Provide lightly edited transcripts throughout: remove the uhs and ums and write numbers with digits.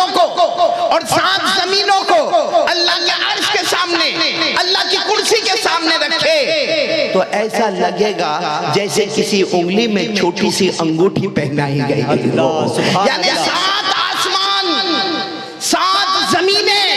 آسمانوں کو اور 7 زمینوں کو اللہ کے عرش کے سامنے، اللہ کی کرسی کے سامنے رکھے تو ایسا لگے گا جیسے کسی انگلی میں چھوٹی سی انگوٹھی پہنائی گئی ہے۔ یعنی 7 آسمان 7 زمینیں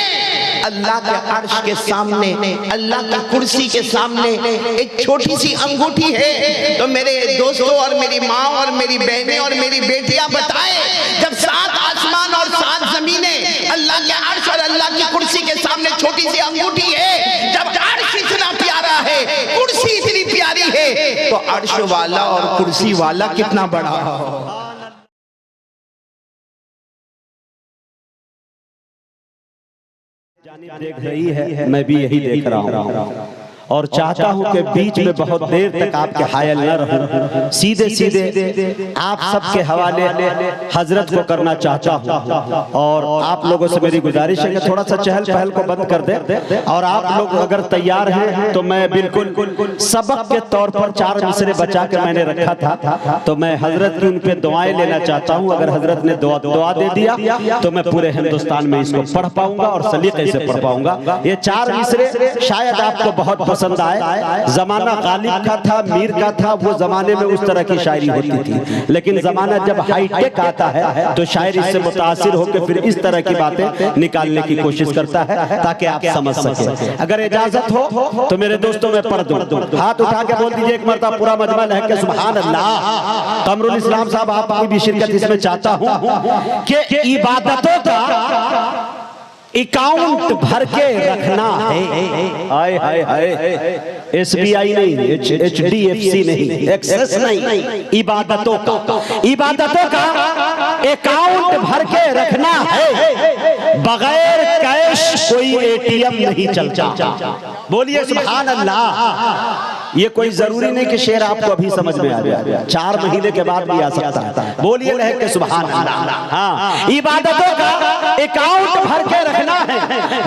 اللہ کے عرش کے سامنے، اللہ کی کرسی کے سامنے ایک چھوٹی سی انگوٹھی ہے۔ تو میرے دوستوں اور میری ماں اور میری بہنیں اور میری بیٹیاں بتائیں، جب 7 آسمان اور 7 زمینیں اللہ کے عرش اور اللہ کی کرسی کے سامنے چھوٹی سی انگوٹھی ہے، جب عرش اتنا پیارا ہے، کرسی اتنی پیاری ہے، تو عرش والا اور کرسی والا کتنا بڑا ہو۔ دیکھ رہی ہے، میں بھی یہی دیکھ رہا ہوں اور چاہتا ہوں کہ بیچ میں بہت دیر تک آپ کے حائل نہ رہوں، سیدھے آپ سب کے حوالے حضرت کو کرنا چاہتا ہوں۔ اور آپ لوگوں سے میری گزارش ہے کہ تھوڑا سا چہل پہل کو بند کر دیں، اور آپ لوگ اگر تیار ہیں تو میں بالکل سبق کے طور پر 4 مصرے بچا کے میں نے رکھا تھا، تو میں حضرت کی ان پہ دعائیں لینا چاہتا ہوں۔ اگر حضرت نے دعا دے دیا تو میں پورے ہندوستان میں اس کو پڑھ پاؤں گا اور سلیقے سے پڑھ پاؤں گا۔ یہ 4 مصرے شاید آپ کو بہت پسند آئے۔ زمانہ غالب کا تھا، میر کا تھا، وہ زمانے میں اس طرح کی شاعری ہوتی تھی، لیکن زمانہ جب ہائی ٹیک آتا ہے تو شاعر اس سے متاثر ہو کے پھر اس طرح کی باتیں نکالنے کی کوشش کرتا ہے تاکہ آپ سمجھ سکیں۔ اگر اجازت ہو تو میرے دوستوں میں پڑھ دوں، ہاتھ اٹھا کے بول دیجئے ایک مرتبہ پورا مجمع لہک کے سبحان اللہ۔ قمر الاسلام صاحب آپ کی بھی شرکت اس میں چاہتا ہوں کہ عبادتوں کا اکاؤنٹ بھر کے رکھنا ہے۔ آئے آئے آئے، ایس بی آئی نہیں، ایچ ڈی ایف سی نہیں، ایکسس نہیں، عبادتوں کا اکاؤنٹ بھر کے رکھنا ہے۔ بغیر کیش کوئی اے ٹی ایم نہیں چلتا۔ بولیے سبحان اللہ۔ یہ کوئی ضروری نہیں کہ شعر آپ کو ابھی سمجھ میں آ جائے، 4 مہینے کے بعد بھی آ سکتا ہے۔ بولیے لہک کے سبحان اللہ۔ عبادتوں کا اکاؤنٹ بھر کے رکھنا ہے،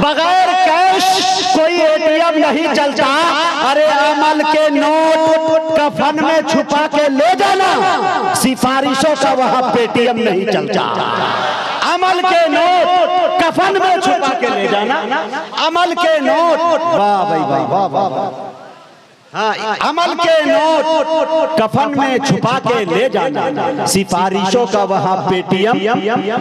بغیر کیش کوئی اے ٹی ایم نہیں چلتا۔ ارے عمل کے نوٹ کفن میں چھپا کے لے جانا، سفارشوں کا وہاں پے ٹی ایم نہیں چلتا۔ عمل کے نوٹ کفن میں چھپا کے لے جانا، عمل کے نوٹ، واہ بھائی واہ واہ واہ، عمل کے نوٹ کفن میں چھپا کے لے جانا، سفارشوں کا وہاں پے ٹی ایم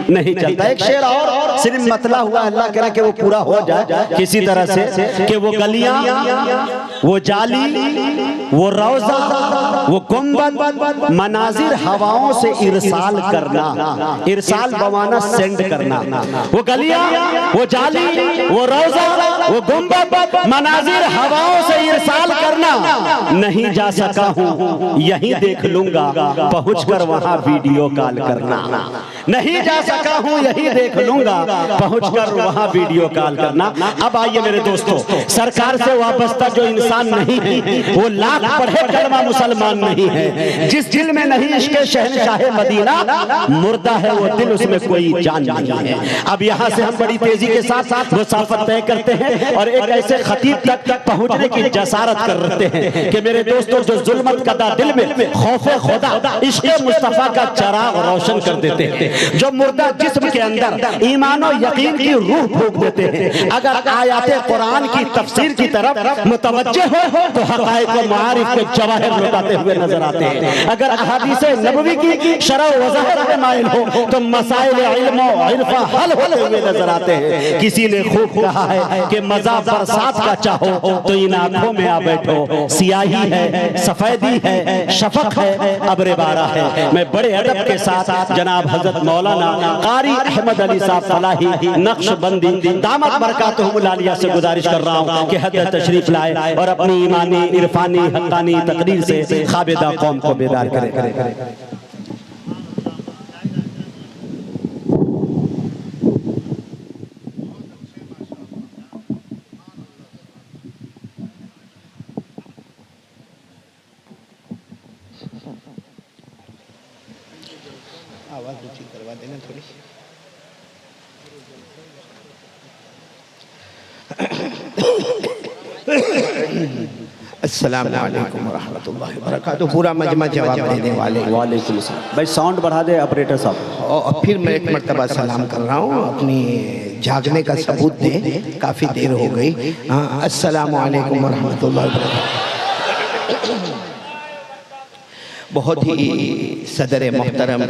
نہیں چلتا۔ ایک شعر اور صرف مطلع ہوا، اللہ کرے کہ وہ پورا ہو جائے کسی طرح سے، کہ وہ گلیاں، وہ جالی، وہ روضہ، وہ گنبد، مناظر ہواؤں سے ارسال کرنا، ارسال بوانا سینڈ کرنا۔ وہ گلیاں، وہ جالی، وہ روضہ، وہ گنبد، مناظر ہواؤں سے ارسال کرنا۔ نہیں جا سکا ہوں یہیں دیکھ لوں گا، پہنچ کر وہاں ویڈیو کال کرنا۔ نہیں جا سکا ہوں یہیں دیکھ لوں گا، پہنچ کر وہاں ویڈیو کال کرنا۔ اب آئیے میرے دوستو، سرکار سے وابستہ جو انسان نہیں ہے وہ لاکھ پڑھے کلمہ مسلمان نہیں ہے۔ جس دل میں نہیں عشق شہنشاہ مدینہ، مردہ ہے وہ دل، اس میں کوئی جان نہیں ہے۔ اب یہاں سے ہم بڑی تیزی کے ساتھ مسافت طے کرتے ہیں اور ایک ایسے خطیب تک پہنچنے کی جسارت کر رہتے ہیں کہ میرے دوستوں جو ظلمت کدہ دل میں خوف خدا عشق مصطفیٰ کا چراغ روشن کر دیتے ہیں، جو مردہ جسم کے اندر ایمان و یقین کی روح پھونک دیتے ہیں۔ اگر آیات قرآن کی تفسیر کی طرف متوجہ ہو تو حقائق و معارف کے جواہر لٹاتے ہوئے نظر آتے ہیں۔ اگر احادیث نبوی کی شرح و وضاحت میں مائل ہو تو مسائل علم و عرفہ حل ہوتے ہوئے نظر آتے ہیں۔ کسی نے خوب کہا ہے کہ مزہ برسات کا چاہو تو ان آنکھوں میں آ بیٹھو، سیاہی ہے، سفیدی ہے، شفق ہے، ابر بارہ ہے۔ میں بڑے ادب کے ساتھ جناب حضرت مولانا قاری احمد علی صاحب فلاحی نقش بندی دامت برکاتہم العالیہ سے گزارش کر رہا ہوں کہ حضرت تشریف لائے اور اپنی ایمانی، عرفانی، حقانی تقریر سے خابدہ قوم کو بیدار کرے۔ آواز اونچی کروا دینا تھوڑی۔ السلام علیکم ورحمۃ اللہ وبرکاتہ. پورا مجمع جواب دینے والے. وعلیکم السلام. بھائی ساؤنڈ بڑھا دے آپریٹر صاحب. اور پھر میں ایک مرتبہ سلام کر رہا ہوں, اپنی جاگنے کا ثبوت دیں, کافی دیر ہو گئی. السلام علیکم ورحمۃ اللہ وبرکاتہ. بہت ہی صدر محترم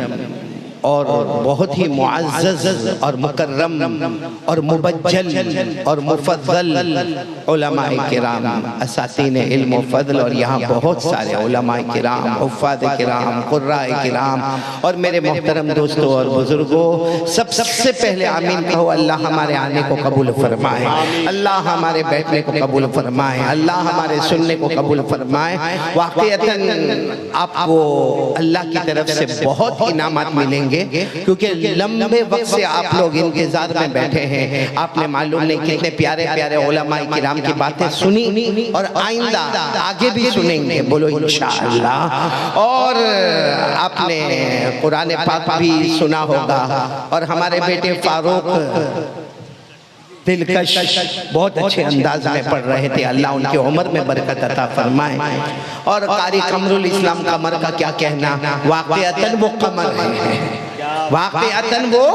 اور بہت ہی معزز اور مکرم اور مبجل اور مفضل علماء کرام, اساتین علم و فضل, اور یہاں بہت سارے علماء کرام, حفاظ کرام, قراء کرام, اور میرے محترم دوستوں اور بزرگوں, سب سے پہلے آمین کہو. اللہ ہمارے آنے کو قبول فرمائے, اللہ ہمارے بیٹھنے کو قبول فرمائے, اللہ ہمارے سننے کو قبول فرمائے. واقعتاً آپ کو اللہ کی طرف سے بہت انعامات ملیں گے, کیونکہ لمبے وقت سے آپ لوگ انتظار میں بیٹھے ہیں. آپ نے معلوم نہیں کتنے پیارے پیارے علماء کرام کی باتیں سنی, اور آئندہ آگے بھی سنیں گے, بولو انشاءاللہ. اور آپ نے قرآن پاک بھی سنا ہوگا, اور ہمارے بیٹے فاروق دلکش بہت اچھے انداز میں پڑھ رہے تھے. اللہ ان کی عمر میں برکت عطا فرمائے. اور قاری قمر الاسلام قمر کا کیا کہنا, واقعتاً وہ قمر ہے, واقعتاً وہ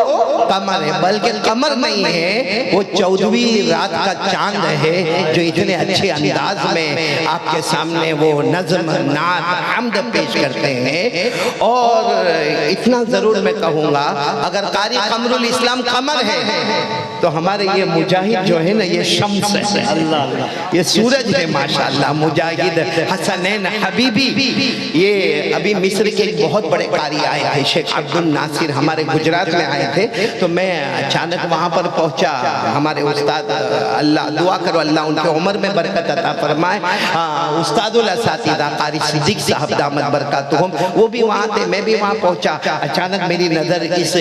قمر ہے, بلکہ قمر نہیں ہے, وہ 14ویں رات کا چاند ہے, جو اتنے اچھے انداز میں آپ کے سامنے وہ نظم, نعت, حمد پیش کرتے ہیں. اور اتنا ضرور میں کہوں گا, اگر قاری قمر الاسلام قمر ہے تو ہمارے یہ مجاہد جو ہے نا, یہ شمس ہے, یہ سورج ہے ماشاءاللہ. مجاہد حسنین حبیبی, یہ ابھی مصر کے ایک بہت بڑے قاری آئے تھے, شیخ عبد الناصر, ہمارے گجرات میں آئے تھے. تو میں اچانک وہاں پر پہنچا. ہمارے استاد, اللہ دعا کرو اللہ ان کے عمر میں برکت عطا فرمائے, استاد الاساتذہ قاری صدیق صاحب دامت برکاتہم, وہ بھی وہاں تھے, میں بھی وہاں پہنچا. اچانک میری نظر اس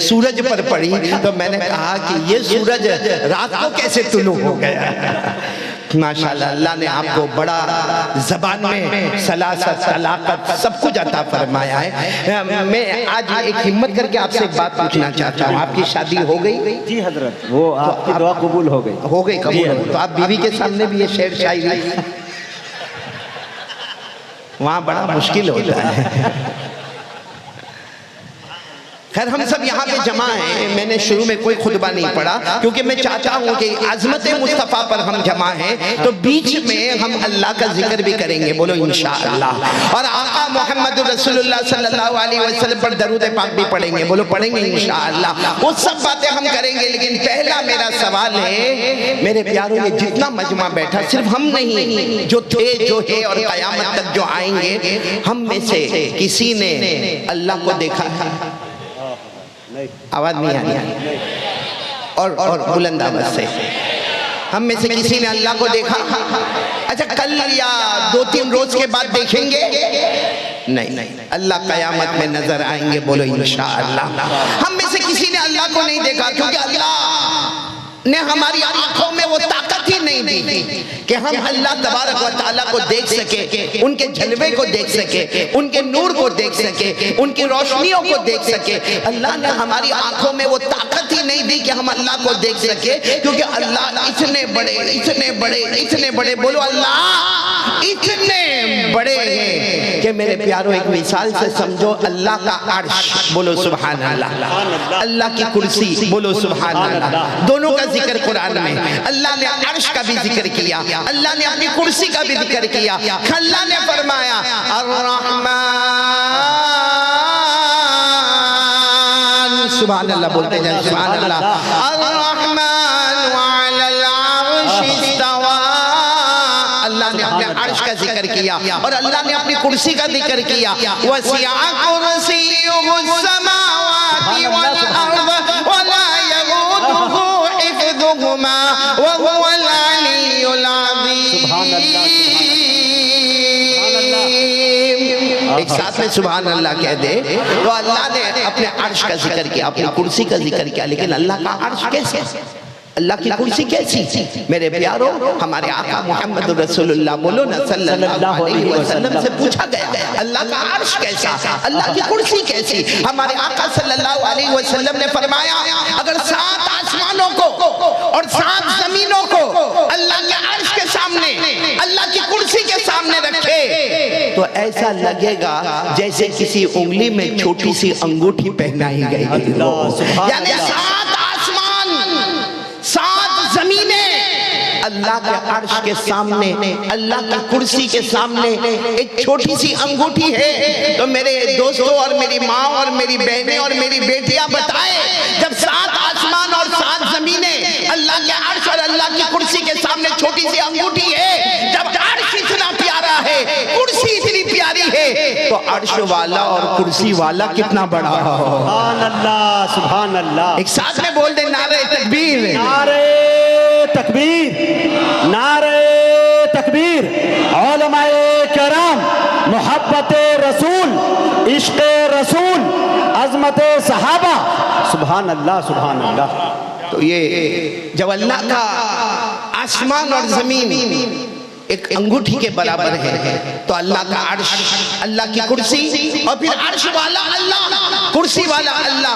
سورج پر پڑی, تو میں نے کہا کہ یہ سورج رات کو کیسے طلوع ہو گیا. ماشاءاللہ اللہ نے آپ کو بڑا زبان میں سلاست, طلاقت, سب کچھ عطا فرمایا ہے. میں آج ایک ہمت کر کے آپ سے ایک بات پوچھنا چاہتا ہوں, آپ کی شادی ہو گئی؟ جی حضرت, وہ آپ کی دعا قبول ہو گئی. ہو گئی, قبول. تو آپ بیوی کے سامنے بھی یہ شعر شاعری, وہاں بڑا مشکل ہوتا ہے. خیر ہم سب یہاں پہ جمع ہیں. میں نے شروع میں کوئی خطبہ نہیں پڑھا, کیونکہ میں چاہتا ہوں کہ عظمت مصطفیٰ پر ہم جمع ہیں, تو بیچ میں ہم اللہ کا ذکر بھی کریں گے, بولو انشاءاللہ. اور آقا محمد رسول اللہ صلی اللہ علیہ وسلم پر درود پاک بھی پڑھیں گے, بولو پڑھیں گے انشاءاللہ. وہ سب باتیں ہم کریں گے, لیکن پہلا میرا سوال ہے میرے پیاروں, یہ جتنا مجمع بیٹھا, صرف ہم نہیں, جو تھے, جو ہے, اور قیامت تک جو آئیں گے, ہم میں سے کسی نے اللہ کو دیکھا ہے؟ آواز نہیں آئی, اور بلند آواز سے, ہم میں سے کسی نے اللہ کو دیکھا؟ اچھا کل یا 2-3 روز کے بعد دیکھیں گے؟ نہیں, اللہ قیامت میں نظر آئیں گے, بولو انشاءاللہ. ہم میں سے کسی نے اللہ کو نہیں دیکھا, کیونکہ اللہ نے ہماری آنکھوں میں وہ طاقت ہی نہیں دی کہ ہم اللہ تبارک و تعالیٰ کو دیکھ سکے, ان کے جلوے کو دیکھ سکے, ان کے نور کو دیکھ سکے, ان کی روشنیوں کو دیکھ سکے. اللہ نے ہماری آنکھوں میں وہ طاقت ہی نہیں دی کہ ہم اللہ کو دیکھ سکے, کیونکہ اللہ اتنے بڑے, اتنے بڑے, اتنے بڑے, بولو اللہ اتنے بڑے ہیں کہ میرے پیاروں ایک مثال سے سمجھو. اللہ کا عرش, بولو سبحان اللہ. اللہ کی کرسی, بولو سبحان اللہ. دونوں کا ذکر قرآن میں, اللہ نے عرش کا بھی ذکر کیا, اللہ نے اپنی کرسی کا بھی ذکر کیا. اللہ نے فرمایا الرحمن, سبحان اللہ بولتے جائیں, سبحان اللہ. الرحمن وعلى العرش استوى, اللہ نے اپنے عرش کا ذکر کیا, اور اللہ نے اپنی کرسی کا ذکر کیا. وسع کرسیہ السماوات والارض ولا یئودہ حفظہما وهو العلی العظیم. ایک ساتھ میں سبحان اللہ کہہ دے. تو اللہ نے اپنے عرش کا ذکر کیا, اپنی کرسی کا ذکر کیا, لیکن اللہ کا عرش کیسے, اللہ کی کرسی کیسی؟ میرے پیاروں, ہمارے آقا محمد رسول اللہ, بولو نا, صلی اللہ علیہ وسلم سے پوچھا گیا اللہ کا عرش کیسا, اللہ کی کرسی کیسی؟ ہمارے آقا صلی اللہ علیہ وسلم نے فرمایا اگر 7 آسمانوں کو اور 7 زمینوں کو اللہ کے عرش کے سامنے, اللہ کی کرسی کے سامنے تو ایسا لگے گا جیسے کسی انگلی میں چھوٹی سی انگوٹھی پہنائی گئی یعنی 7 آسمان 7 زمینیں اللہ کے عرش کے سامنے، اللہ کی کرسی کے سامنے ایک چھوٹی سی انگوٹھی ہے۔ تو میرے دوستوں اور میری ماں اور میری بہنیں اور میری بیٹیاں بتائیں، جب 7 آسمان اور 7 زمینیں اللہ کے عرش اور اللہ کی کرسی کے سامنے چھوٹی سی انگوٹھی ہے، جب عرش اتنا پیارا ہے، کرسی اتنی پیاری ہے، تو عرش والا اور کرسی والا کتنا بڑا ہو۔ سبحان اللہ سبحان اللہ، ایک ساتھ میں بول دیں نعرہ تکبیر، نعرہ تکبیر، نعرہ تکبیر۔ علماء کرام، محبت رسول، عشق رسول، عظمت صحابہ، سبحان اللہ سبحان اللہ۔ تو یہ جب اللہ کا آسمان اور زمین ایک انگوٹھی کے برابر ہے تو اللہ کا عرش، اللہ کی کرسی اور پھر عرش والا اللہ، کرسی والا اللہ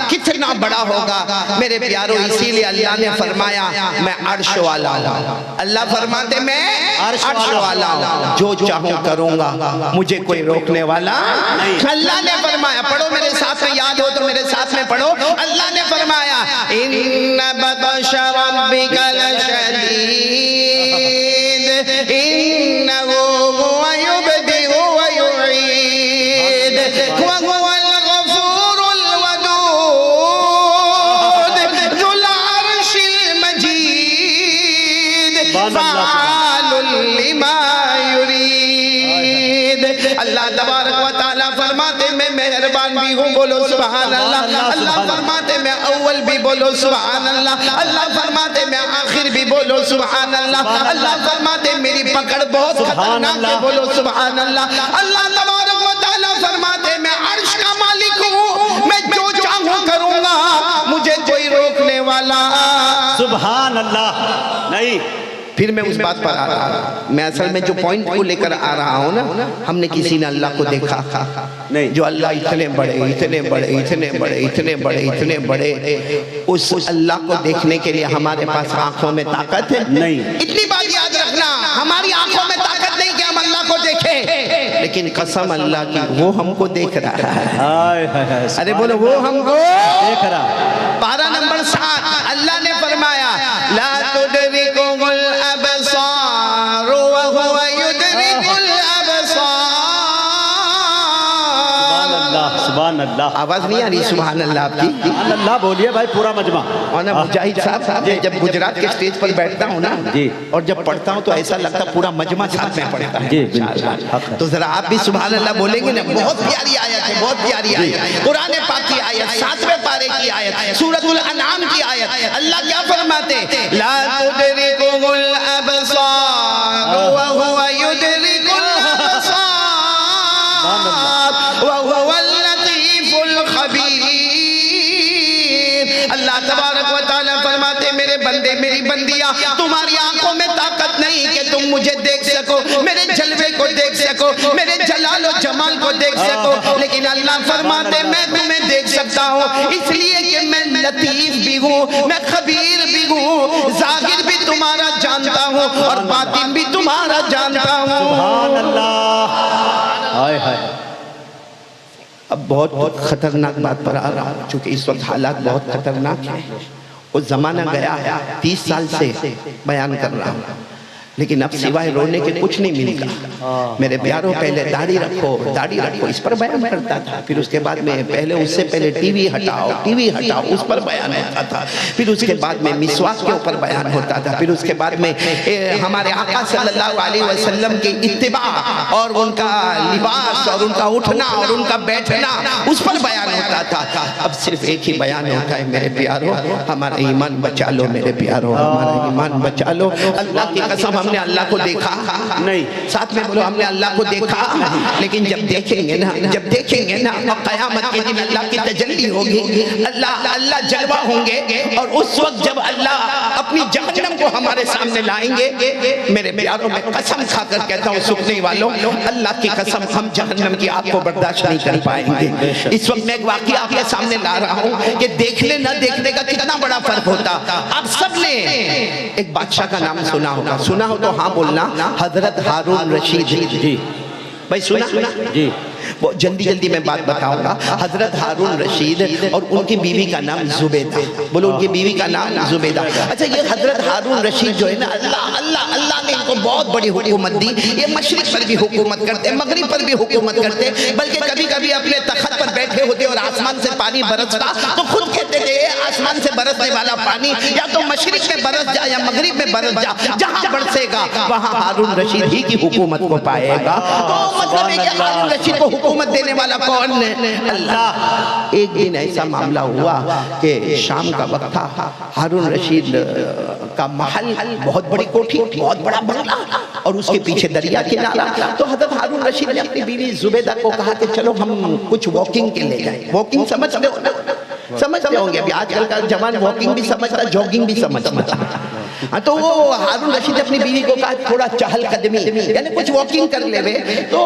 کتنا بڑا ہوگا میرے پیارو۔ اسی لیے اللہ نے فرمایا میں عرش والا ہوں۔ اللہ فرماتے میں عرش والا ہوں، جو چاہوں کروں گا، مجھے کوئی روکنے والا نہیں۔ اللہ نے فرمایا، پڑھو میرے ساتھ میں، یاد ہو تو میرے ساتھ میں پڑھو۔ اللہ نے فرمایا ان بطش ربک لشدید إنه هو يبدئ ويعيد وهو الغفور الودود ذو العرش المجيد فعال لما يريد۔ اللہ تبارک و تعالیٰ فرماتے میں مہربان بھی ہوں، بولو سبحان اللہ۔ اللہ فرماتے میں اول بھی، بولو سبحان اللہ۔ اللہ فرماتے میں آخر بھی، بولو سبحان اللہ۔ اللہ فرماتے میری پکڑ بہت خطرناک ہے، بولو سبحان اللہ۔ اللہ تبارک و تعالیٰ فرماتے میں عرش کا مالک ہوں، میں جو چاہوں کروں گا، مجھے کوئی روکنے والا سبحان اللہ نہیں۔ پھر میں اس بات پر آ رہا ہوں، میں اصل میں جو پوائنٹ کو لے کر آ رہا ہوں نا، ہم نے کسی نے اللہ کو دیکھا نہیں، جو اللہ اتنے بڑے اتنے بڑے اتنے بڑے اتنے بڑے اتنے بڑے، اس اللہ کو دیکھنے کے لیے ہمارے پاس آنکھوں میں طاقت ہے نہیں۔ اتنی بات یاد رکھنا، ہماری آنکھوں میں طاقت نہیں کہ ہم اللہ کو دیکھیں، لیکن قسم اللہ کی وہ ہم کو دیکھ رہا ہے۔ ارے بولو وہ ہم کو دیکھ رہا۔ پارہ نمبر 7 اللہ نے فرمایا لا تدرکہ الابصار وهو يدرك الابصار۔ سبحان اللہ، آواز نہیں آ رہی سبحان اللہ آپ کی؟ سبحان اللہ بولیے بھائی، پورا مجمع۔ اور نا مجاہد صاحب، میں جب گجرات کے سٹیج پر بیٹھتا ہوں نا اور جب پڑھتا ہوں تو ایسا لگتا پورا مجمع ساتھ میں پڑھتا ہے۔ تو ذرا آپ بھی سبحان اللہ بولیں گے نا؟ بہت پیاری آیت ہے، بہت پیاری آیت، قرآن پاک کی آیت، 7ویں پارے کی آیت، سورۃ الانعام کی آیت۔ اللہ کیا فرماتے؟ لا تدرکہ الابصار وهو يدرك الابصار وهو اللطیف الخبیر۔ اللہ تبارک و تعالیٰ فرماتے میرے بندے میری بندیاں، تمہاری آنکھوں میں طاقت نہیں کہ تم مجھے دیکھ سکو، میرے جلوے کو دیکھ سکو، میرے جلال و جمال کو دیکھ سکو، لیکن اللہ فرماتے میں تمہیں دیکھ سکتا ہوں، اس لیے کہ میں لطیف بھی ہوں، میں خبیر بھی ہوں، ظاہر بھی تمہارا جانتا ہوں اور باطن بھی تمہارا جانتا ہوں۔ سبحان اللہ۔ ہائے ہائے، اب بہت خطرناک بات پر آ رہا ہوں، چونکہ اس وقت حالات بہت خطرناک ہیں۔ وہ زمانہ گیا ہے، 30 سال سے بیان کر رہا ہوں، لیکن اب سوائے رونے کے کچھ نہیں ملتا۔ میرے پیاروں پہلے داڑھی رکھو، داڑھی رکھو، اس پر بیان کرتا تھا، پھر اس کے بعد میں پہلے اس سے پہلے ٹی وی ہٹاؤ، ٹی وی ہٹاؤ، اس پر بیان ہوتا تھا، پھر اس کے بعد میں مسواک کے اوپر بیان ہوتا تھا، پھر اس کے بعد میں ہمارے آقا صلی اللہ علیہ وسلم کی اتباع اور ان کا لباس اور ان کا اٹھنا اور ان کا بیٹھنا، اس پر بیان ہوتا تھا۔ اب صرف ایک ہی بیان ہوتا ہے میرے پیاروں، ہمارا ایمان بچا لو میرے پیاروں، ہمارا ایمان بچا لو۔ اللہ کی قسم ہم نے اللہ کو دیکھا نہیں، ساتھ میں بولو ہم نے اللہ کو دیکھا، لیکن جب دیکھیں گے نا، جب دیکھیں گے نا قیامت کے دن اللہ کی تجلی ہوگی، اللہ جلوہ ہوں گے، اور اس وقت جب اللہ اپنی جہنم کو ہمارے سامنے لائیں گے، میرے پیاروں میں قسم کھا کر کہتا ہوں سننے والوں، اللہ کی قسم ہم جہنم کی آگ کو برداشت نہیں کر پائیں گے۔ اس وقت میں ایک واقعہ آپ کے سامنے لا رہا ہوں کہ دیکھنے نہ دیکھنے کا کتنا بڑا فرق ہوتا۔ آپ سب نے ایک بادشاہ کا نام سنا ہوگا، سنا ہو تو ہاں بولنا، حضرت ہارون رشید جی۔ بھائی سنا جی وہ جلدی جلدی میں بات بتاؤں گا. حضرت ہارون رشید اور ان کی بیوی کا نام زبیدہ. بولو ان کی بیوی کا نام زبیدہ. اچھا یہ حضرت ہارون رشید جو ہے نا اللہ نے ان کو بہت بڑی حکومت دی. یہ مشرق پر بھی حکومت کرتے, مغرب پر بھی حکومت کرتے, بلکہ کبھی کبھی اپنے تخت پر بیٹھے ہوتے اور آسمان سے پانی برستا تو خود کہتے تھے آسمان سے برسنے والا پانی یا تو مشرق میں برس جا یا مغرب میں برس جا, جہاں برسے گا وہاں ہارون رشید ہی کی حکومت کو پائے گا. تو مطلب ہے کہ ہارون رشید کو حکومت دینے والا کون ہے؟ اللہ. ایک دن ایسا معاملہ ہوا کہ شام کا وقت تھا. ہارون رشید کا محل, بہت بڑی کوٹھی, بہت بڑا بنگلہ اور اس کے پیچھے دریا کنارہ. تو حضرت ہارون رشید نے اپنی بیوی زبیدہ کو کہا کہ چلو ہم کچھ واکنگ کے لے جائیں. واکنگ سمجھتے ہو نا, سمجھتے ہوں گے. ابھی آج کل کا جوان واکنگ بھی سمجھتا, جوگنگ بھی سمجھتا. تو وہ ہارون رشید نے اپنی بیوی کو کہا تھوڑا چہل قدمی یعنی کچھ واکنگ کر لے وے. تو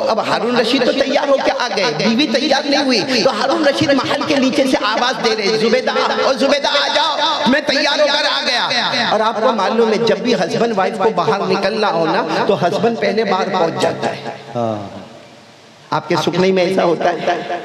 اب ہارون رشید تو تیار ہو کے آ گئے, بیوی تیار نہیں ہوئی. تو ہارون رشید محل کے نیچے سے آواز دے رہے زبیدہ, اور زبیدہ آ جاؤ, میں تیار ہو کر آ گیا. اور آپ کو معلوم ہے جب بھی ہسبینڈ وائف کو باہر نکلنا ہو نا تو ہسبینڈ پہلے باہر پہنچ جاتا ہے. آپ کے سکنے میں ایسا ہوتا ہے,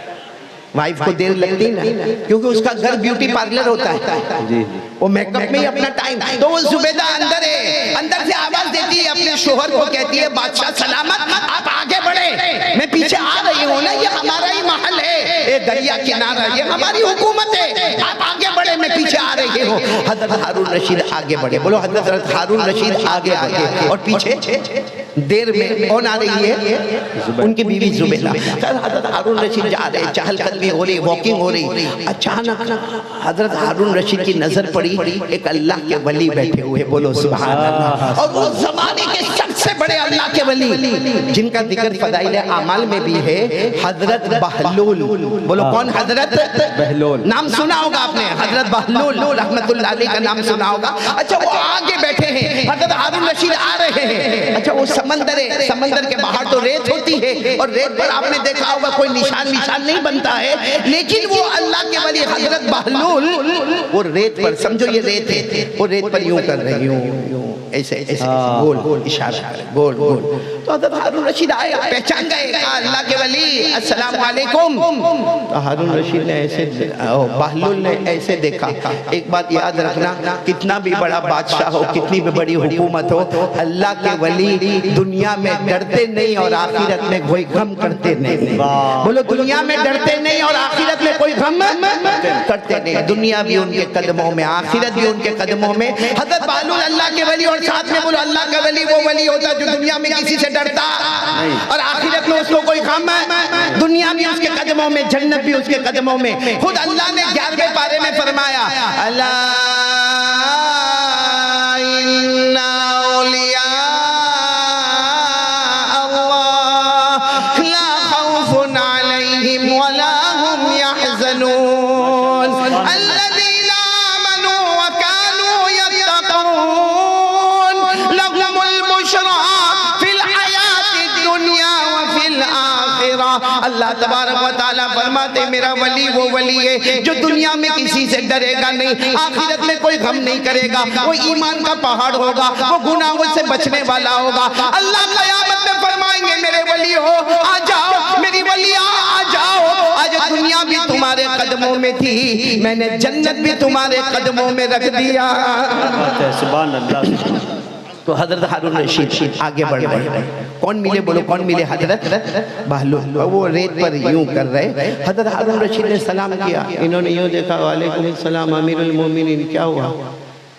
وائف کو دیر لگتی نا کیونکہ اس کا گھر بیوٹی پارلر ہوتا ہے, وہ میک اپ میں ہی اپنا ٹائم. تو وہ زبیدہ اندر ہے, اندر سے آواز دیتی ہے اپنے شوہر کو, کہتی ہے بادشاہ سلامت, آپ آگے بڑھے, میں پیچھے آ رہی ہوں نا, یہ ہمارا ہی محل ہے, یہ دریا کنارہ, یہ ہماری حکومت ہے, آپ آگے بڑھے, میں پیچھے آ رہی ہوں. حضرت ہارون رشید آگے بڑھے. بولو حضرت ہارون رشید آگے بڑھے. اور پیچھے دیر میں کون آ رہی ہے؟ ان کی بیوی زبیدہ. حضرت ہارون رشید جا رہے, چہل قدمی ہو رہی, واکنگ ہو رہی. اچانک حضرت ہارون رشید کی نظر پڑی ایک اللہ کے ولی بیٹھے ہوئے. بولو سبحان اللہ. اور وہ زمانے کے سب سے بڑے اللہ کے ولی جن کا ذکر فضائل اعمال میں بھی ہے, حضرت بہلول. بولو کون؟ حضرت بہلول. نام سنا ہوگا آپ نے, حضرت بہلول رحمت اللہ علیہ کا نام سنا ہوگا. اچھا وہ آگے بیٹھے ہیں, حضرت ہارون رشید آ رہے ہیں. اچھا وہ سمندر ہے, سمندر کے باہر تو ریت ہوتی ہے اور ریت پر آپ نے دیکھا ہوگا کوئی نشان نہیں بنتا ہے, لیکن وہ اللہ کے ولی حضرت بہلول وہ ریت پر, سمجھو یہ ریت ہے, وہ ریت پر یوں کر رہی ہوں, ایسے ایسے گول گول اشارہ کر, گول گول. تو حضرت ہارون رشید آئے, پہچان گئے, اللہ کے ولی السلام علیکم. تو ہارون رشید نے ایسے, بہلول نے ایسے دیکھا. ایک بات یاد رکھنا, کتنا بھی بڑا بادشاہ ہو, کتنی بھی بڑی حکومت ہو, اللہ کے ولی دنیا میں ڈرتے نہیں اور آخرت میں کوئی غم کرتے نہیں. بولو دنیا میں ڈرتے نہیں اور آخرت میں کوئی غم کرتے نہیں. دنیا بھی ان کے قدموں میں, آخرت بھی ان کے قدموں میں. حضرت بہلول اللہ کے ولی, اور ساتھ میں بولو اللہ کا ولی وہ ولی ہوتا جو دنیا میں کسی سے ڈرتا اور آخرت میں اس کو کوئی غم ہے. دنیا بھی اس کے قدموں میں, جنت بھی اس کے قدموں میں. خود اللہ نے 11ویں پارے میں فرمایا, اللہ اللہ تبارک و تعالیٰ فرماتے میرا ولی وہ ولی ہے جو دنیا میں کسی سے ڈرے گا نہیں, آخرت میں کوئی غم نہیں کرے گا, وہ ایمان کا پہاڑ ہوگا, وہ گناہوں سے بچنے والا ہوگا. اللہ قیامت میں فرمائیں گے میرے ولی ہو, آ جاؤ میری ولی, آ جاؤ. آج دنیا بھی تمہارے قدموں میں تھی, میں نے جنت بھی تمہارے قدموں میں رکھ دیا. سبحان اللہ. تو حضرت ہارون رشید آگے بڑھ رہے. کون ملے؟ بولو کون ملے؟ حضرت بہلول. وہ ریت پر یوں کر رہے. حضرت ہارون رشید نے سلام کیا, انہوں نے یوں دیکھا, وعلیکم السلام امیر المومنین, کیا ہوا؟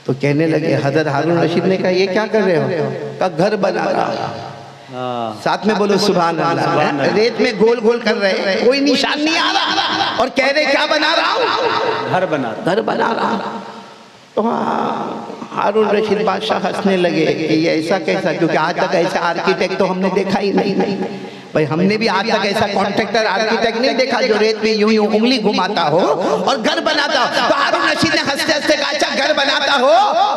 تو کہنے لگے, حضرت ہارون رشید نے کہا یہ کیا کر رہے ہو؟ کہا گھر بنا رہا. ساتھ میں بولو سبحان اللہ. ریت میں گول گول کر رہے, کوئی نشان نہیں آ رہا, اور کہہ رہے کیا بنا رہا ہوں؟ گھر بنا رہا. تو ہارون رشید بادشاہ ہنسنے لگے کہ یہ ایسا کیسا, کیونکہ آج تک ایسا آرکیٹیکٹ تو ہم نے دیکھا ہی نہیں. بھئی ہم نے بھی آج تک ایسا کانٹریکٹر آرکیٹیکٹ نہیں دیکھا جو ریت میں یوں انگلی گھماتا ہو اور گھر بناتا ہو. تو ہارون رشید نے ہنستے ہنستے کہا اچھا گھر بناتا ہو,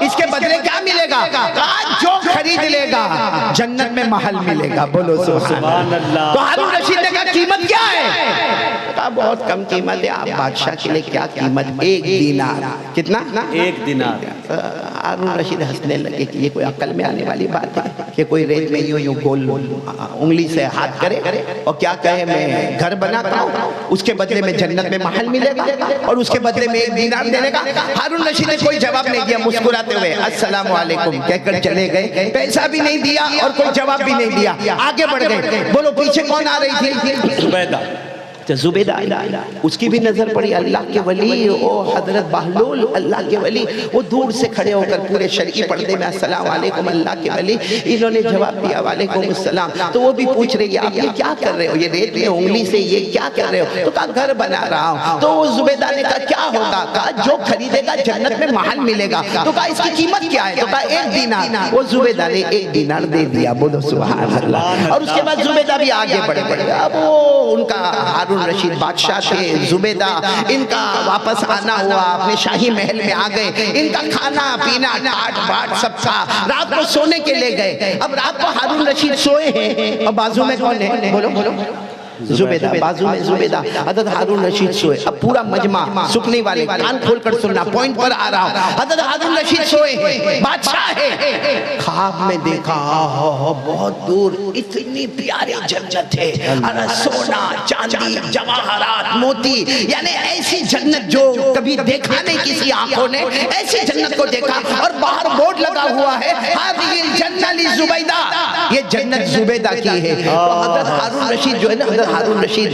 اس کے بدلے کیا ملے گا؟ کہا جو خرید لے گا جنت میں محل ملے گا. بولو سبحان اللہ. تو ہارون رشید نے کہا قیمت کیا ہے؟ کہا بہت کم قیمت ہے, آپ بادشاہ کے لیے کیا قیمت؟ 1 دینار. کتنا؟ 1 دینار. ہارون رشید ہنسنے لگے کہ یہ کوئی عقل میں آنے والی بات ہے. کہ کوئی ریت میں یوں یوں گول انگلی سے ہاتھ کرے اور کیا کہے میں گھر بناتا ہوں، اس کے بدلے میں جنت میں محل ملے گا اور اس کے بدلے میں 1 دینار دینے گا؟ ہارون رشید نے کوئی جواب نہیں دیا، مسکراتے ہوئے السلام علیکم کہہ کر چلے گئے، پیسہ بھی نہیں دیا اور کوئی جواب بھی نہیں دیا، آگے بڑھ گئے۔ بولو پیچھے کون آ رہی تھی؟ زبیدہ۔ زبیدہ اس کی بھی نظر پڑی، اللہ کے ولی او حضرت بہلول اللہ کے ولی، وہ دور سے کھڑے ہو کر پورے شرعی پردے میں السلام علیکم اللہ کے ولی، انہوں نے جواب دیا وعلیکم السلام۔ تو وہ بھی پوچھ رہی ہے آپ یہ کیا کر رہے ہو، یہ ریت میں انگلی سے یہ کیا کر رہے ہو؟ تو کہا گھر بنا رہا ہوں۔ تو وہ زبیدہ نے کہا کیا ہوگا؟ کہا جو خریدے گا جنت میں محل ملے گا۔ تو کہا اس کی قیمت کیا ہے؟ تو کہا 1 دینار۔ وہ زبیدہ نے 1 دینار دے دیا، بولو سبحان اللہ۔ اور اس کے بعد زبیدہ بھی آگے بڑھ گئی۔ اب وہ ان کا ہارون رشید بادشاہ تھے، زبیدہ ان کا واپس آنا ہوا، اپنے شاہی محل میں آ گئے، ان کا کھانا پینا ٹاٹ باٹ سب تھا، رات کو سونے کے لے گئے۔ اب رات کو ہارون رشید سوئے ہیں اور بازو میں کون ہے؟ بولو زبیدہ، بازو میں زبیدہ، حضرت ہارون رشید سوئے۔ اب پورا مجمع سکنے والے کان کھول کر سننا، پوائنٹ پر آ رہا ہوں۔ حضرت ہارون رشید سوئے ہیں، بادشاہ ہے، خواب میں دیکھا بہت دور اتنی پیاری جنت ہے، سونا چاندی جواہرات موتی، یعنی ایسی جنت جو کبھی دیکھا نہیں کسی آنکھوں نے، ایسی جنت کو دیکھا۔ اور باہر بورڈ لگا ہوا ہے ہذه الجنہ لزبیدہ، یہ جنت زبیدہ کی ہے۔ تو حضرت ہارون رشید جو ہے نا، حضرت ہارون رشید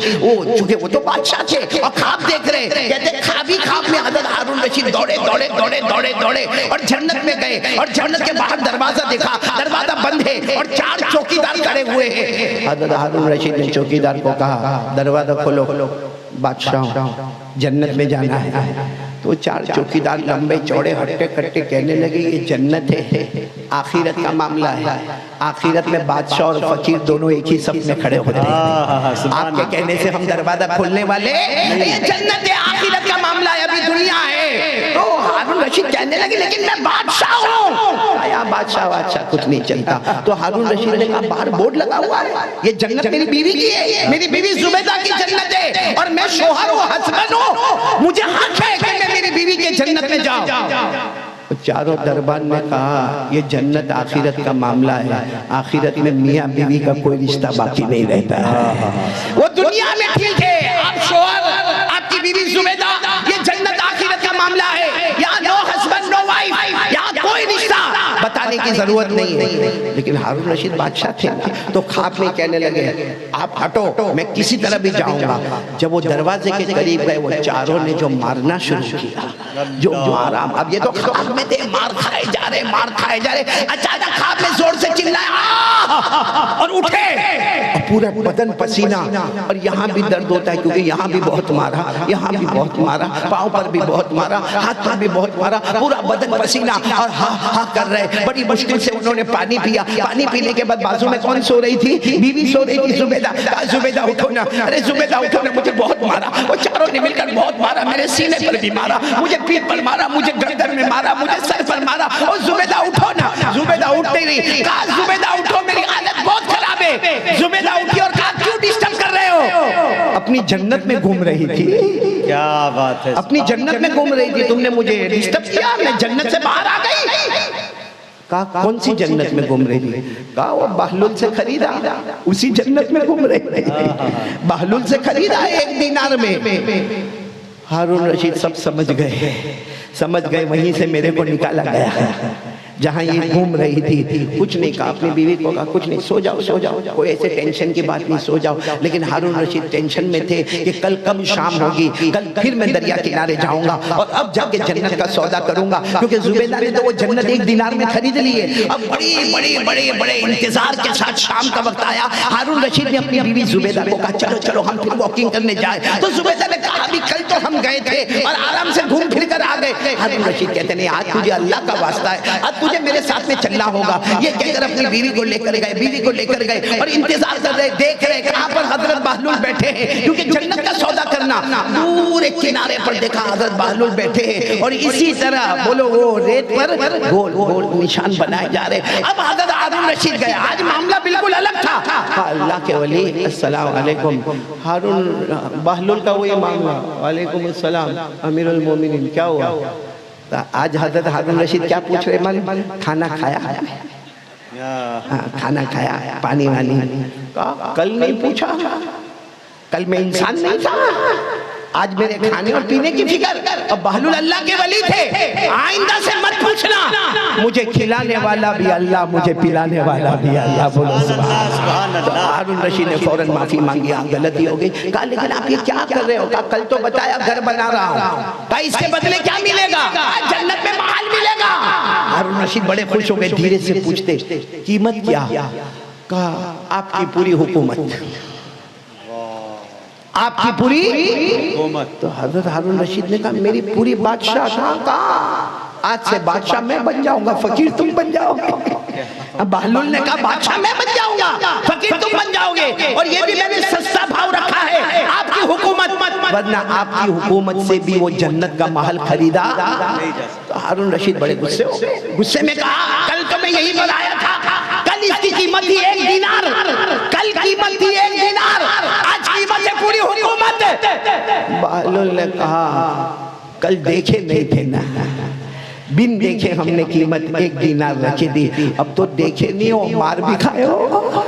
چونکہ وہ تو بادشاہ تھے اور خواب دیکھ رہے، کہتے خوابی خواب میں حضرت ہارون رشید دوڑے دوڑے دوڑے دوڑے دوڑے اور جنت میں گئے، اور جنت کے باہر دروازہ دیکھا، دروازہ بند ہے اور 4 چوکیدار کھڑے ہوئے ہیں۔ حضرت ہارون رشید نے چوکیدار کو کہا دروازہ کھولو، بادشاہ جنت میں جانا ہے۔ تو 4 چوکیدار لمبے چوڑے ہٹے کٹے کہنے لگے یہ جنت ہے، آخرت کا معاملہ ہے، آخرت میں بادشاہ اور فقیر دونوں ایک ہی صف میں کھڑے ہوتے ہیں۔ آپ کے کہنے سے ہم دروازہ کھولنے والے، یہ جنت ہے، آخرت کا معاملہ ہے، ابھی دنیا ہے۔ تو ہارون رشید کہنے لگے لیکن میں بادشاہ ہوں۔ آیا بادشاہ کچھ نہیں چلتا۔ تو ہارون رشید نے کہا باہر بورڈ لگا ہوا ہے، یہ جنت میری بیوی کی ہے، میری بیوی زبیدہ کی جنت ہے، اور میں شوہر ہوں، ہسبینڈ ہوں، مجھے حق ہے کہ میں میری بیوی کے جنت میں جاؤں۔ چاروں دربار نے کہا یہ جنت آخرت کا معاملہ ہے، آخرت میں میاں بیوی کا کوئی رشتہ باقی نہیں رہتا ہے۔ وہ دنیا میں ٹھیک ہے، آپ شوہر، آپ کی بیوی زبیدہ، یہ جنت آخرت کا معاملہ ہے، یہاں نو ہسبینڈ نو وائف، یہاں کوئی رشتہ بتانے کی ضرورت نہیں ہے۔ لیکن ہارون رشید بادشاہ تھے تو خواب میں کہنے لگے آپ ہٹو، میں کسی طرح بھی جاؤں گا۔ جب وہ دروازے کے قریب گئے، وہ چاروں نے جو مارنا شروع کیا، جو مارا، اب یہ تو خواب میں تھے، مار کھائے جا رہے، مار کھائے جا رہے، اچانک خواب میں زور سے چلائے اور اٹھے، اور پورا بدن پسینہ، اور یہاں بھی درد ہوتا ہے کیونکہ یہاں بھی بہت مارا، یہاں بھی بہت مارا، پاؤں پر بھی بہت مارا، ہاتھ پر بھی بہت مارا، پورا بدن پسینہ، اور ہاں ہاں کر رہے۔ بڑی مشکل سے انہوں نے پانی پیا، پانی پینے کے بعد بازو میں کون سو رہی تھی؟ بیوی سو رہی تھی زبیدہ۔ زبیدہ اٹھو نا، ارے زبیدہ اٹھو نا، مجھے بہت مارا، وہ چاروں نے مل کر بہت مارا، میرے سینے پر بھی مارا، مجھے پیٹھ پر مارا، مجھے گردن میں مارا، مجھے سر پر مارا، اور زبیدہ اٹھو نا۔ زبیدہ اٹھتے نہیں، کہا زبیدہ اٹھو، میری حالت بہت خراب ہے۔ زبیدہ اٹھی اور کہا کیوں ڈسٹرب کر رہے ہو؟ اپنی جنت میں گھوم رہی تھی، کیا بات ہے، اپنی جنت میں گھوم رہی تھی، تم نے مجھے ڈسٹرب کیا، میں جنت سے باہر آ گئی۔ کہا کون سی جنت میں گھوم رہی تھی؟ کہا وہ بہلول سے خریدا، اسی جنت میں گھوم رہی تھی، بہلول سے خریدا 1 دینار میں۔ ہارون رشید سب سمجھ گئے، وہیں سے میرے کو نکالا گیا جہاں یہ گھوم رہی تھی۔ کچھ نہیں کہا، اپنی بیوی کو کہا کچھ نہیں، سو جاؤ، کوئی ایسے ٹینشن کی بات نہیں، سو جاؤ۔ لیکن ہارون رشید ٹینشن میں تھے کہ کل کب شام ہوگی، کل پھر میں دریا کنارے جاؤں گا اور اب جا کے جنت کا سودا کروں گا، کیونکہ زبیدہ نے تو وہ جنت 1 دینار میں خرید لی ہے۔ اب بڑے انتظار کے ساتھ شام کا وقت آیا، ہارون رشید نے اپنی بیوی زبیدہ کو کہا چلو ہم پھر واکنگ کرنے جائیں۔ تو زبیدہ نے کہا ابھی کل تو ہم گئے تھے اور آرام سے گھوم پھر کر آ گئے۔ ہارون رشید کہتے نہیں، آج تجھے اللہ کا واسطہ ہے، آج تجھے میرے ساتھ میں چلنا ہوگا۔ یہ کہہ کر اپنی بیوی کو لے کر گئے اور انتظار کر رہے، دیکھ رہے کہاں پر حضرت بہلول بیٹھے ہیں، کیونکہ جنت کا سودا کرنا۔ دور ایک کنارے پر دیکھا حضرت بہلول بیٹھے ہیں اور اسی طرح بولو وہ ریت پر گول گول نشان بنائے جا رہے۔ اب حضرت ہارون رشید گئے، آج معاملہ بالکل الگ تھا۔ اللہ کے ولی السلام علیکم، ہارون بہلول کا وہی معاملہ، وعلیکم السلام امیر المومنین، کیا ہوا؟ آج حضرت ہارون رشید کیا پوچھ رہے؟ کھانا کھایا؟ ہاں کھانا کھایا, پانی وانی, کل نہیں پوچھا, کل میں انسان نہیں تھا, آج میرے کھانے اور پینے کی فکر. اور بہلول اللہ کے ولی تھے, آئندہ سے مت پوچھنا, مجھے کھلانے والا بھی اللہ, مجھے پلانے والا بھی اللہ. بولو سبحان اللہ. ہارون رشید نے فوراً معافی مانگی, غلطی ہو گئی. کہا لیکن آپ یہ کیا کر رہے ہو؟ کہا کل تو بتایا گھر بنا رہا ہوں. کہا اس کے بدلے کیا ملے گا؟ جنت میں محل ملے گا. ہارون رشید بڑے خوش ہو گئے, دھیرے سے پوچھتے قیمت کیا؟ کہا آپ کی پوری حکومت, آپ کی پوری حکومت. تو حضرت ہارون رشید نے کہا میری پوری بادشاہ تھا. کہا آج سے بادشاہ میں بن جاؤں گا, فقیر تم بن جاؤ گے. بہلول نے کہا بادشاہ میں بن جاؤں گا, فقیر تم بن جاؤ گے, اور یہ بھی میں نے سستا بھاؤ رکھا ہے آپ کی حکومت, ورنہ آپ کی حکومت سے بھی وہ جنت کا محل خریدا. تو ہارون رشید بڑے غصے ہو گئے, غصے میں کہا کل تو میں یہی بتایا تھا, کل اس کی قیمت تھی 1 دینار, کل قیمت تھی 1 دینار, آج قیمت ہے پوری حکومت. بہلول نے کہا کل دیکھے نہیں تھے نا, بن دیکھے ہم نے قیمت 1 دینار رکھی دی, اب تو دیکھے نہیں ہو, مار بھی کھائے ہو,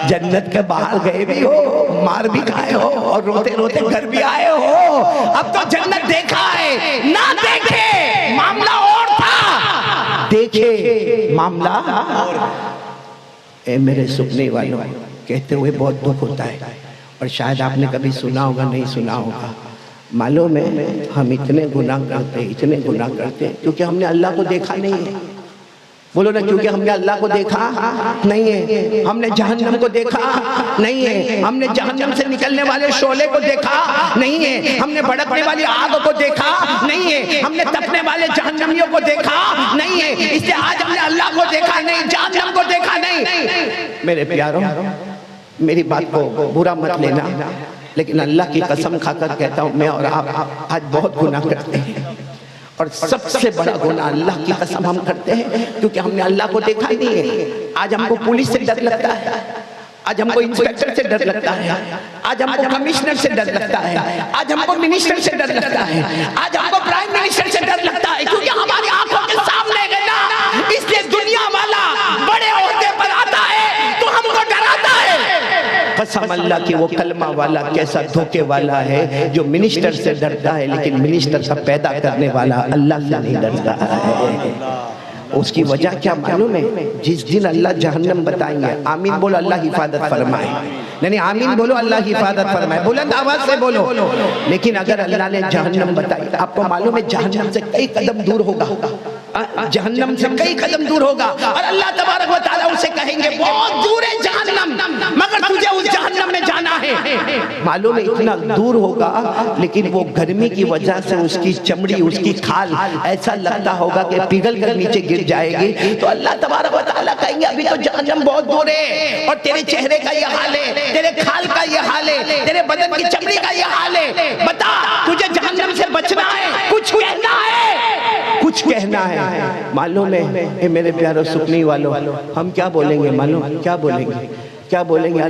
جنت کے باہر گئے بھی ہو, مار بھی کھائے ہو, اور روتے روتے گھر بھی آئے ہو. اب تو جنت دیکھا ہے, نہ دیکھے معاملہ اور تھا, دیکھے معاملہ اور. اے میرے سپنے والوں, کہتے ہوئے بہت دکھ ہوتا ہے, اور شاید آپ نے کبھی سنا ہوگا, نہیں سنا ہوگا. معلوم ہے ہم اتنے گناہ کرتے ہیں کیونکہ ہم نے اللہ کو دیکھا نہیں ہے. بولو نا, کیونکہ ہم نے اللہ کو دیکھا نہیں ہے, ہم نے جہنم کو دیکھا نہیں ہے, ہم نے جہنم سے نکلنے والے شعلے کو دیکھا نہیں ہے, ہم نے بھڑکنے والی آگ کو دیکھا نہیں ہے, ہم نے تپنے والے جہنمیوں کو دیکھا نہیں ہے, اس لیے آج ہم نے اللہ کو دیکھا نہیں, جہنم کو دیکھا نہیں. میرے پیاروں, میری بات کو برا مت لینا, لیکن اللہ کی قسم کھا کر کہتا ہوں, میں اور آپ آج بہت گناہ کرتے ہیں, اور سب سے بڑا گناہ اللہ کی قسم ہم کرتے ہیں کیونکہ ہم نے اللہ کو دیکھا ہی نہیں ہے. آج ہم کو پولیس سے ڈر لگتا ہے, آج ہم کو انسپیکٹر سے ڈر لگتا ہے, آج ہم کو کمشنر سے ڈر لگتا ہے, آج ہم کو منسٹر سے ڈر لگتا ہے, آج ہم کو پرائم منسٹر سے ڈر لگتا ہے, کیونکہ ہماری آنکھوں کے سامنے گئے نا. اس لیے دنیا والا بڑے عہدے پر آتا ہے تو ہم کو ڈراتا ہے. قسم اللہ کی, وہ کلمہ والا کیسا دھوکے والا ہے جو منسٹر سے ڈرتا ہے, لیکن منسٹر کا پیدا کرنے والا اللہ سے نہیں ڈرتا ہے. اس کی وجہ کیا معلوم ہے؟ جس دن اللہ جہنم بتائیں گے, آمین بولو اللہ حفاظت فرمائے, نہیں آمین بولو اللہ حفاظت فرمائے, بلند آواز سے بولو. لیکن اگر اللہ نے جہنم بتائی, آپ کو معلوم ہے جہنم سے کئی قدم دور ہوگا, جہنم سے کئی قدم دور ہوگا, اور اللہ تبارک و تعالیٰ اسے کہیں گے بہت دور ہے جہنم, مگر تجھے اس جہنم میں جانا ہے. معلوم ہے اتنا دور ہوگا, لیکن وہ گرمی کی وجہ سے اس کی چمڑی, اس کی کھال ایسا لگتا ہوگا کہ پگھل کر نیچے گر جائے گی. تو اللہ تبارک و تعالیٰ کہیں گے ابھی تو جہنم بہت دور ہے, اور تیرے چہرے کا یہ حال ہے, تیرے کھال کا یہ حال ہے, تیرے بدن کی چمڑی کا یہ حال ہے, بتا تجھے جہنم سے بچنا ہے, کچھ کہنا ہے, کچھ کہنا ہے. معلوم ہے اے میرے پیارو سکنی والو, ہم کیا بولیں گے معلوم, کیا بولیں گے, کیا بولیں گے؟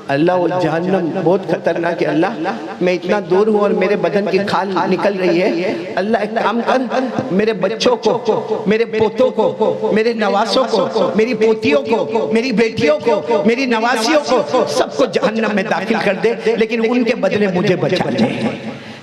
اللہ وہ جہنم بہت خطرناک ہے, اللہ میں اتنا دور ہوں اور میرے بدن کی کھال نکل رہی ہے, اللہ ایک کام کر, میرے بچوں کو, میرے پوتوں کو, میرے نواسوں کو, میری پوتیوں کو, میری بیٹیوں کو, میری نواسیوں کو, سب کو جہنم میں داخل کر دے, لیکن ان کے بدلے مجھے بچا لے.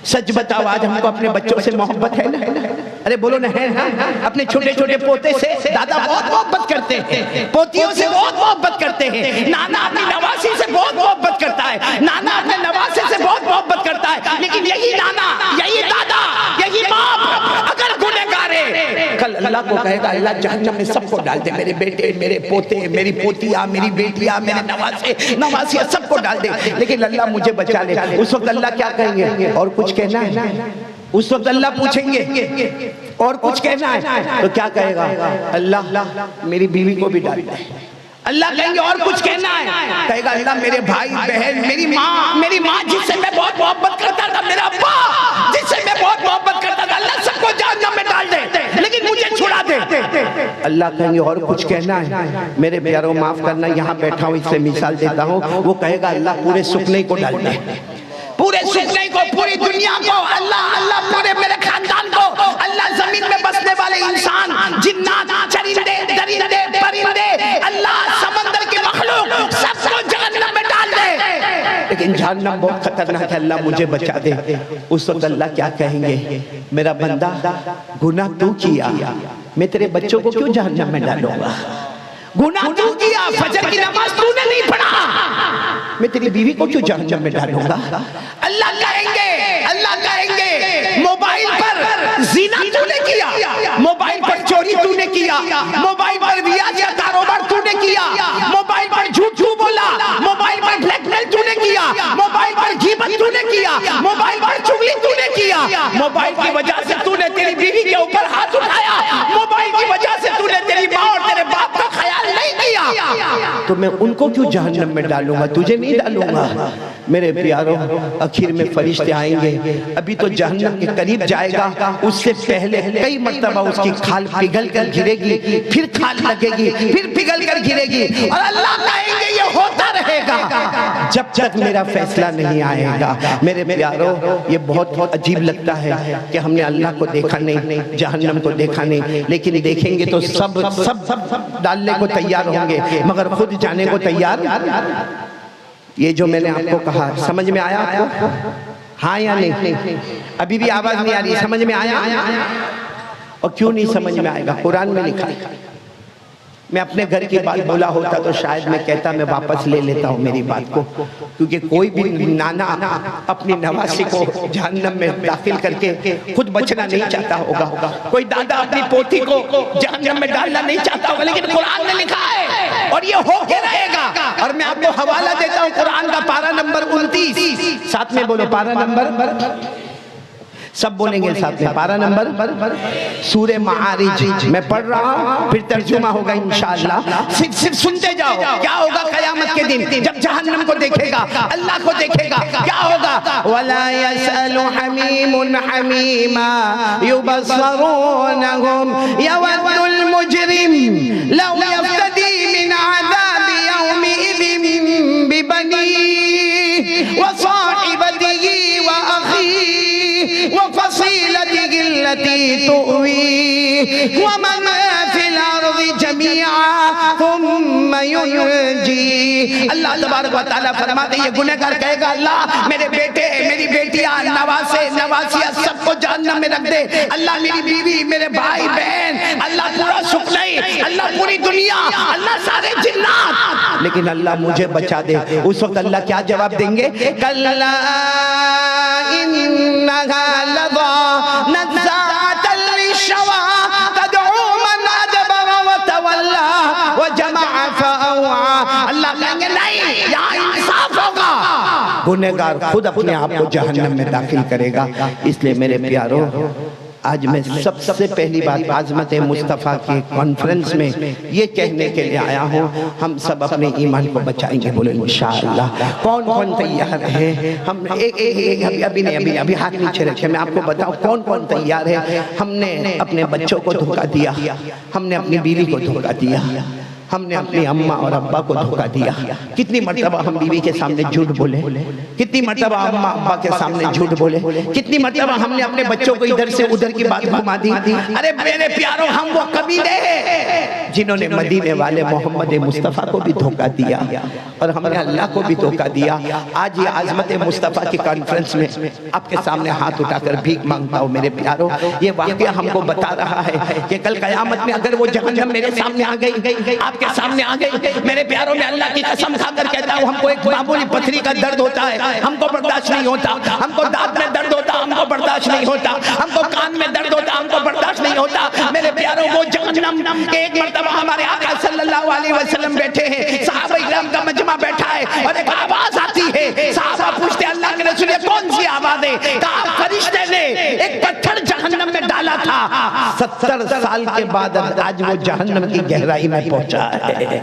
سچ بتاؤ, آج ہم کو اپنے بچوں سے محبت ہے نا؟ ارے بولو نا, ہے نا؟ اپنے چھوٹے چھوٹے پوتے سے دادا بہت محبت کرتے ہیں, پوتیوں سے بہت محبت کرتے ہیں, نانا اپنی نواسی سے بہت محبت کرتا ہے, نانا اپنے نواسے سے بہت محبت کرتا ہے, لیکن یہی نانا, یہی دادا, یہی باپ اگر گنہگار ہے, کل اللہ کو کہے گا اللہ جہنم میں سب کو ڈال دے, میرے بیٹے, میرے پوتے, میری پوتیاں, میری بیٹیاں, میرے نواسے, نواسیاں, سب کو ڈال دے, لیکن اللہ مجھے بچا لے. اس وقت اللہ کیا کہیں گے؟ اور کچھ کہنا ہے؟ اس وقت اللہ پوچھیں گے اور کچھ کہنا ہے تو کیا کہے گا؟ اللہ میری بیوی کو بھی ڈال دے. اللہ کہیں گے اور کچھ کہنا ہے, کہے گا اللہ میرے بھائی بہن, میری ماں جس سے میں بہت محبت کرتا تھا, میرا ابا جس سے میں بہت محبت کرتا تھا, اللہ سب کو جہنم میں ڈال دے, لیکن مجھے چھڑا دے. اللہ کہیں گے اور کچھ کہنا ہے؟ میرے پیاروں معاف کرنا, یہاں بیٹھا ہوں اس سے مثال دیتا ہوں, وہ کہے گا اللہ پورے سکنے کو ڈال دے, پورے سکنے کو, پوری دنیا کو, اللہ پورے میرے خاندان کو, اللہ زمین میں بسنے والے انسان, جنات, چرندے, درندے, پرندے, لیکن جہنم بہت خطرناک ہے، اللہ مجھے بچا دے۔ اس وقت اللہ کیا کہیں گے؟ میرا بندہ گناہ تو کیا، میں تیرے بچوں کو کیوں جہنم میں ڈالوں گا؟ گناہ تو کیا، فجر کی نماز تو نے نہیں پڑھا، میں تیری بیوی کو کیوں جہنم میں ڈالوں گا؟ اللہ کہیں گے موبائل پر زنا تو نے کیا، موبائل پر چوری تو نے کیا، موبائل پر ریاض یا کاروبار تو نے کیا، موبائل پر جھوٹ تو بولا، موبائل پر بلیک میل تو نے کیا، موبائل پر غیبت تو نے کیا، موبائل پر چغلی تو نے کیا، موبائل کی وجہ سے تو نے تیری بیوی کے اوپر ہاتھ اٹھایا، موبائل کی وجہ سے تو نے تیری ماں اور تیرے باپ کا خیال نہیں کیا، تو میں ان کو کیوں جہنم میں ڈالوں گا؟ تجھے نہیں ڈالوں گا۔ میرے پیاروں، آخر میں فرشتے آئیں گے، ابھی تو جہنم کے قریب جائے گا، اس سے پہلے کئی مرتبہ اس کی کھال پگھل کر گرے گی، پھر کھال لگے گی، پھر پگھل کر گرے گی، اور اللہ کہیں گے یہ ہوتا رہے گا جب تک میرا فیصلہ نہیں آئے گا۔ میرے پیاروں، یہ بہت عجیب لگتا ہے کہ ہم نے اللہ کو دیکھا نہیں، جہنم کو دیکھا نہیں، لیکن دیکھیں گے تو سب ڈالنے کو تیار ہوں گے، مگر خود جانے کو تیار۔ یہ جو میں نے آپ کو کہا سمجھ میں آیا آپ کو؟ ہاں یا نہیں؟ ابھی بھی آواز نہیں آ رہی، سمجھ میں آیا؟ اور کیوں نہیں سمجھ میں آئے گا؟ قرآن میں لکھا ہے۔ میں اپنے گھر کی بات بولا ہوتا تو شاید میں کہتا میں واپس لے لیتا ہوں میری بات کو، کیونکہ کوئی بھی نانا اپنی نواسی کو جہنم میں داخل کر کے خود بچنا نہیں چاہتا ہوگا، کوئی دادا اپنی پوتی کو جہنم میں ڈالنا نہیں چاہتا ہوگا، لیکن قرآن نے لکھا ہے اور یہ ہو کے رہے گا۔ اور میں آپ کو حوالہ دیتا ہوں قرآن کا پارہ نمبر 29، ساتھ میں بولو پارہ نمبر، سب بولیں گے ساتھ میں، پارہ نمبر سورہ معارج میں پڑھ رہا ہوں، پھر ترجمہ ہوگا انشاءاللہ، صرف سنتے جاؤ۔ کیا ہوگا قیامت کے دن جب جہنم کو دیکھے گا، اللہ کو دیکھے گا، کیا ہوگا؟ وَلَا يَسْأَلُ حَمِيمٌ حَمِيمًا يُبَصَّرُونَهُمْ يَوَدُّ الْمُجْرِمُ لَوْ يَفْتَدِي مِنْ عَذَابِ يَوْمِئِذٍ بِبَنِيهِ وَصَاحِبَتِهِ وَأَخِيهِ وفصيلته التي تؤويه ومن في الأرض جميعا ثم ينجيه۔ اللہ تبارک و تعالیٰ فرماتے ہیں یہ گنہگار کہے گا اللہ میرے بیٹے میری بیٹیاں نواسے نواسیاں سب کو جہنم میں رکھ دے، اللہ میری بیوی میرے بھائی بہن، اللہ پورا سکھ نہیں، اللہ پوری دنیا، اللہ سارے جنات، لیکن اللہ مجھے بچا دے۔ اس وقت اللہ کیا جواب دیں گے؟ کلا انہا لظى نزاعة للشوى تدعو من أدبر وتولى وجمع فأوعى۔ اللہ کہیں گے نہیں، یہاں انصاف ہوگا، گنہگار خود اپنے آپ کو جہنم میں داخل کرے گا۔ اس لئے میرے پیاروں، آج میں سب سے پہلی بات عظمت مصطفیٰ کی کانفرنس میں یہ کہنے کے لیے آیا ہوں، ہم سب اپنے ایمان کو بچائیں گے، بولے انشاءاللہ۔ کون کون تیار ہے؟ ہم ابھی ہاتھ نیچے رکھے، میں آپ کو بتاؤں کون کون تیار ہے۔ ہم نے اپنے بچوں کو دھوکہ دیا، ہم نے اپنی بیوی کو دھوکہ دیا، ہم نے اپنی اماں اور ابا کو دھوکہ دیا۔ کتنی مرتبہ ہم بیوی کے سامنے جھوٹ بولے، کتنی مرتبہ اماں ابا کے سامنے جھوٹ بولے، کتنی مرتبہ ہم نے اپنے بچوں کو ادھر سے ادھر کی بات گھما دی۔ ارے میرے پیاروں، ہم وہ قبیلے ہیں جنہوں نے مدینے والے محمد مصطفیٰ کو بھی دھوکہ دیا اور ہم نے اللہ کو بھی دھوکہ دیا۔ آج یہ عظمت مصطفیٰ کی کانفرنس میں آپ کے سامنے ہاتھ اٹھا کر بھیک مانگتا ہوں میرے پیاروں، یہ واقعہ ہم کو بتا رہا ہے کہ کل قیامت میں اگر وہ جہنم میرے سامنے آ گئی، آپ کے سامنے آ گئی، میرے پیاروں میں اللہ کی قسم کھا کر کہتا ہوں، ہم کو ایک معمولی پتھری کا درد ہوتا ہے، ہم کو برداشت نہیں ہوتا، ہم کو دانت میں درد ہوتا، ہم کو برداشت نہیں ہوتا، ہم کو کان میں درد ہوتا، ہم کو برداشت نہیں ہوتا۔ میرے پیاروں، وہ جہنم کے ایک مرتبہ ہمارے آقا صلی اللہ علیہ وسلم بیٹھے ہیں، صحابہ اکرام کا مجمع بیٹھا ہے اور ایک آواز آتی ہے، صحابہ پوچھتے اللہ کے رسول یہ کون سی آواز ہے؟ کہا فرشتے نے ایک پتھر جہنم میں ڈالا تھا، 70 سال کے بعد آج وہ جہنم کی گہرائی میں پہنچا ہے۔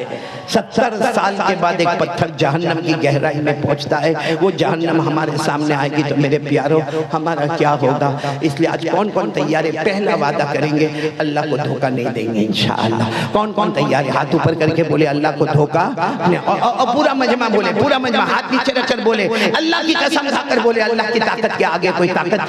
70 سال کے بعد ایک پتھر جہنم کی گہرائی میں پہنچتا ہے، وہ جہنم ہمارے سامنے آئے گی تو میرے پیاروں ہمارا کیا ہوگا؟ اس لئے آج کون کون تیار ہے؟ پہلا وعدہ کریں گے اللہ کو دھوکہ نہیں دیں گے انشاءاللہ۔ کون کون تیار ہے؟ ہاتھ اوپر کر کے بولے اللہ کو دھوکہ، اور پورا مجمع بولے، پورا مجمع ہاتھ نیچے رکھ کر بولے، اللہ کی قسم کھا کر بولے اللہ کی طاقت کے آگے کوئی طاقت،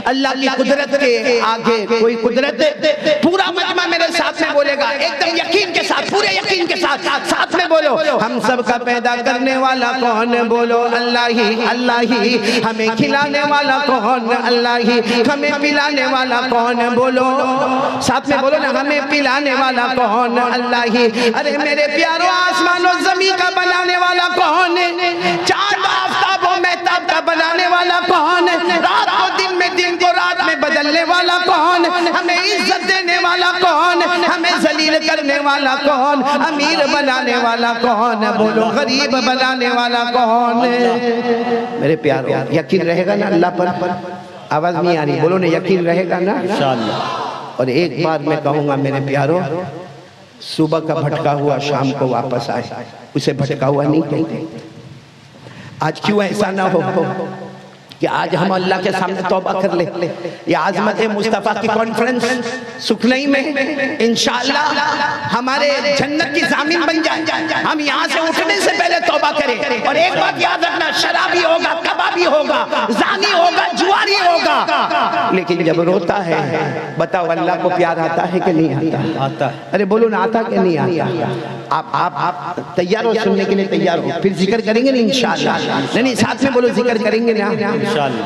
اللہ کی قدرت کے آگے کوئی قدرت ہے؟ پورا مجمع میرے ساتھ میں بولے گا، ایک دم یقین کے ساتھ، پورے یقین کے ساتھ ساتھ میں بولو، ہم سب کا پیدا کرنے والا کون؟ بولو اللہ ہی، اللہ ہی۔ ہمیں کھلانے والا کون؟ اللہ ہی۔ ہمیں پلانے والا کون؟ بولو ساتھ میں بولو نا، ہمیں پلانے والا کون؟ اللہ ہی۔ ارے میرے پیارو، آسمان و زمین کا بنانے والا کون ہے؟ چاند آفتاب و مہتاب کا بنانے والا کون ہے؟ رات کو دن میں، دن کو رات میں بدلنے والا کون؟ ہمیں عزت دینے والا کون؟ ہمیں ذلیل کرنے والا کون؟ امیر بنانے والا کون؟ بولو غریب بنانے والا کون؟ میرے پیارو، یقین رہے گا نا اللہ پر؟ آواز نہیں آ رہی، بولو نا یقین رہے گا نا انشاءاللہ۔ اور ایک بار میں کہوں گا میرے پیارو، صبح کا بھٹکا ہوا شام کو واپس آئے، اسے بھٹکا ہوا نہیں کہتے۔ آج کیوں ایسا نہ ہو کہ آج ہم اللہ کے سامنے توبہ کر لیں؟ یہ عظمت مصطفیٰ کی کانفرنس سکھنئی میں انشاءاللہ ہمارے جنت کی ضامن بن جائے۔ ہم یہاں سے اٹھنے سے پہلے توبہ کریں، اور ایک بات یاد رکھنا، شرابی ہوگا، کبابی ہوگا، زانی ہوگا، جواری ہوگا، لیکن جب روتا ہے بتاؤ اللہ کو پیار آتا ہے کہ نہیں آتا؟ آتا ہے۔ ارے بولو نا، آتا کہ نہیں آتا؟ آپ تیار ہو سننے کے لیے؟ تیار ہو؟ پھر ذکر کریں گے نا انشاءاللہ؟ نہیں ساتھ میں بولو ذکر کریں گے نا انشاءاللہ۔